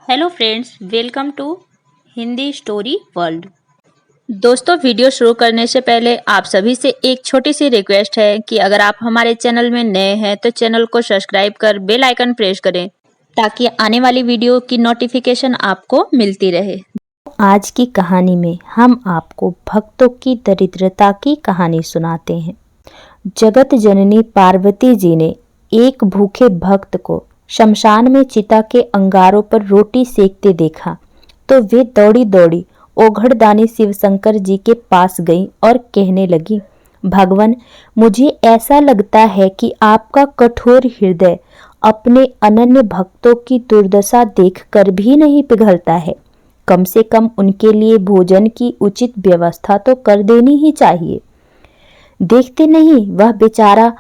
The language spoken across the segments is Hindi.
Hello friends, welcome to Hindi story world. दोस्तों, वीडियो शुरू करने से पहले आप सभी से एक छोटी सी रिक्वेस्ट है कि अगर आप हमारे चैनल में नए हैं तो चैनल को सब्सक्राइब कर बेल आइकन प्रेस करें ताकि आने वाली वीडियो की नोटिफिकेशन आपको मिलती रहे। आज की कहानी में हम आपको भक्तों की दरिद्रता की कहानी सुनाते हैं। जगत जननी पार्वती जी ने एक भूखे भक्त को शमशान में चिता के अंगारों पर रोटी सेकते देखा तो वे दौड़ी दौड़ी ओघड़दानी शिवशंकर जी के पास गई और कहने लगी, भगवान, मुझे ऐसा लगता है कि आपका कठोर हृदय अपने अनन्य भक्तों की दुर्दशा देखकर भी नहीं पिघलता है। कम से कम उनके लिए भोजन की उचित व्यवस्था तो कर देनी ही चाहिए। देखते नहीं, वह बेचारा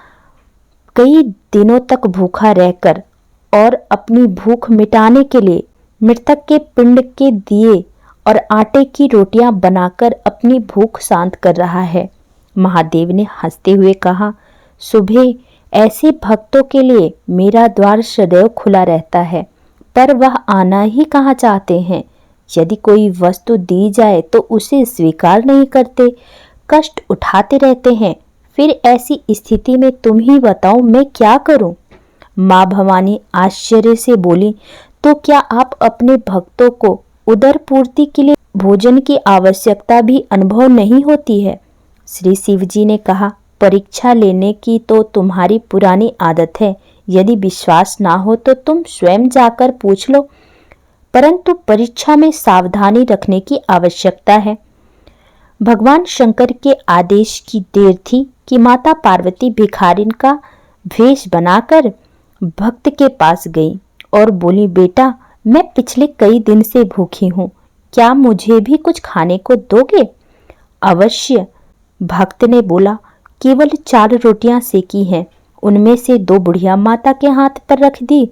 कई दिनों तक भूखा रहकर और अपनी भूख मिटाने के लिए मृतक के पिंड के दिए और आटे की रोटियां बनाकर अपनी भूख शांत कर रहा है। महादेव ने हंसते हुए कहा, सुबह ऐसे भक्तों के लिए मेरा द्वार सदैव खुला रहता है, पर वह आना ही कहाँ चाहते हैं। यदि कोई वस्तु दी जाए तो उसे स्वीकार नहीं करते, कष्ट उठाते रहते हैं। फिर ऐसी स्थिति में तुम ही बताओ मैं क्या करूं? माँ भवानी आश्चर्य से बोली, तो क्या आप अपने भक्तों को उदर पूर्ति के लिए भोजन की आवश्यकता भी अनुभव नहीं होती है? श्री शिव जी ने कहा, परीक्षा लेने की तो तुम्हारी पुरानी आदत है। यदि विश्वास ना हो तो तुम स्वयं जाकर पूछ लो, परंतु परीक्षा में सावधानी रखने की आवश्यकता है। भगवान शंकर के आदेश की देर थी कि माता पार्वती भिखारिन का वेश बनाकर भक्त के पास गई और बोली, बेटा, मैं पिछले कई दिन से भूखी हूँ, क्या मुझे भी कुछ खाने को दोगे? अवश्य, भक्त ने बोला। केवल 4 रोटियां सेकी हैं, उनमें से 2 बुढ़िया माता के हाथ पर रख दी।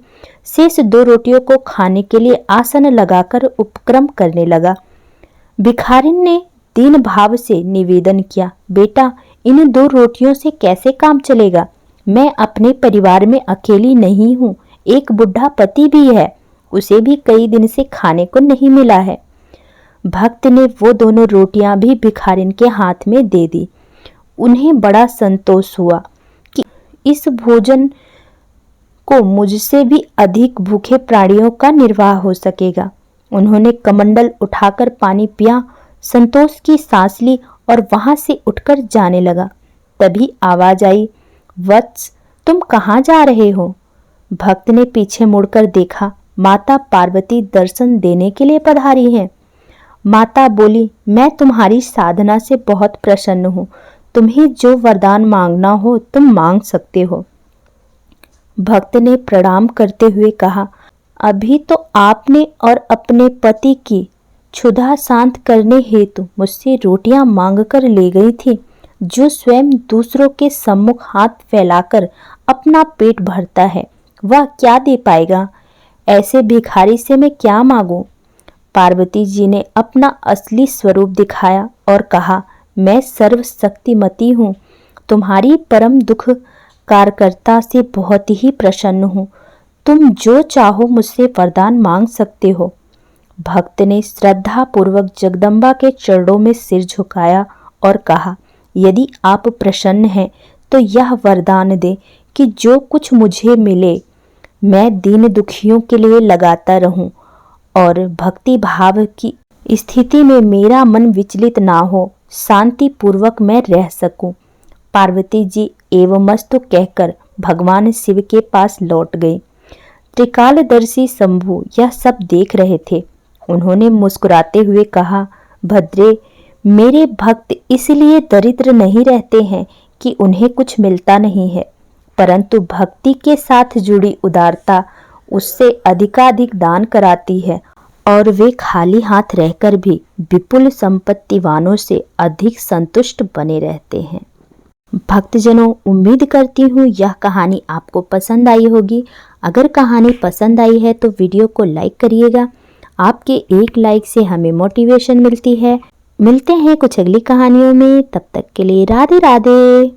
शेष 2 रोटियों को खाने के लिए आसन लगाकर उपक्रम करने लगा। भिखारिन ने दीन भाव से निवेदन किया, बेटा, इन 2 रोटियों से कैसे काम चलेगा? मैं अपने परिवार में अकेली नहीं हूँ, एक बुढ़ा पति भी है, उसे भी कई दिन से खाने को नहीं मिला है। भक्त ने वो दोनों रोटियां भी भिखारिन के हाथ में दे दी। उन्हें बड़ा संतोष हुआ कि इस भोजन को मुझसे भी अधिक भूखे प्राणियों का निर्वाह हो सकेगा। उन्होंने कमंडल उठाकर पानी पिया, संतोष की सांस ली और वहां से उठकर जाने लगा। तभी आवाज आई, वत्स, तुम कहाँ जा रहे हो? भक्त ने पीछे मुड़कर देखा, माता पार्वती दर्शन देने के लिए पधारी हैं। माता बोली, मैं तुम्हारी साधना से बहुत प्रसन्न हूँ, तुम्हें जो वरदान मांगना हो तुम मांग सकते हो। भक्त ने प्रणाम करते हुए कहा, अभी तो आपने और अपने पति की क्षुधा शांत करने हेतु मुझसे रोटियां मांगकर ले गई थी। जो स्वयं दूसरों के सम्मुख हाथ फैलाकर अपना पेट भरता है, वह क्या दे पाएगा? ऐसे भिखारी से मैं क्या मांगूं? पार्वती जी ने अपना असली स्वरूप दिखाया और कहा, मैं सर्वशक्तिमती हूँ, तुम्हारी परम दुख कारकर्ता से बहुत ही प्रसन्न हूँ। तुम जो चाहो मुझसे वरदान मांग सकते हो। भक्त ने श्रद्धा पूर्वक जगदम्बा के चरणों में सिर झुकाया और कहा, यदि आप प्रसन्न हैं तो यह वरदान दे कि जो कुछ मुझे मिले मैं दीन दुखियों के लिए लगाता रहूं और भक्ति भाव की स्थिति में मेरा मन विचलित ना हो, शांति पूर्वक मैं रह सकूं। पार्वती जी एवमस्तु कहकर भगवान शिव के पास लौट गई। त्रिकालदर्शी शंभु यह सब देख रहे थे। उन्होंने मुस्कुराते हुए कहा, भद्रे, मेरे भक्त इसलिए दरिद्र नहीं रहते हैं कि उन्हें कुछ मिलता नहीं है, परंतु भक्ति के साथ जुड़ी उदारता उससे अधिकाधिक दान कराती है और वे खाली हाथ रहकर भी विपुल संपत्तिवानों से अधिक संतुष्ट बने रहते हैं। भक्तजनों, उम्मीद करती हूँ यह कहानी आपको पसंद आई होगी। अगर कहानी पसंद आई है तो वीडियो को लाइक करिएगा। आपके एक लाइक से हमें मोटिवेशन मिलती है। मिलते हैं कुछ अगली कहानियों में, तब तक के लिए राधे राधे।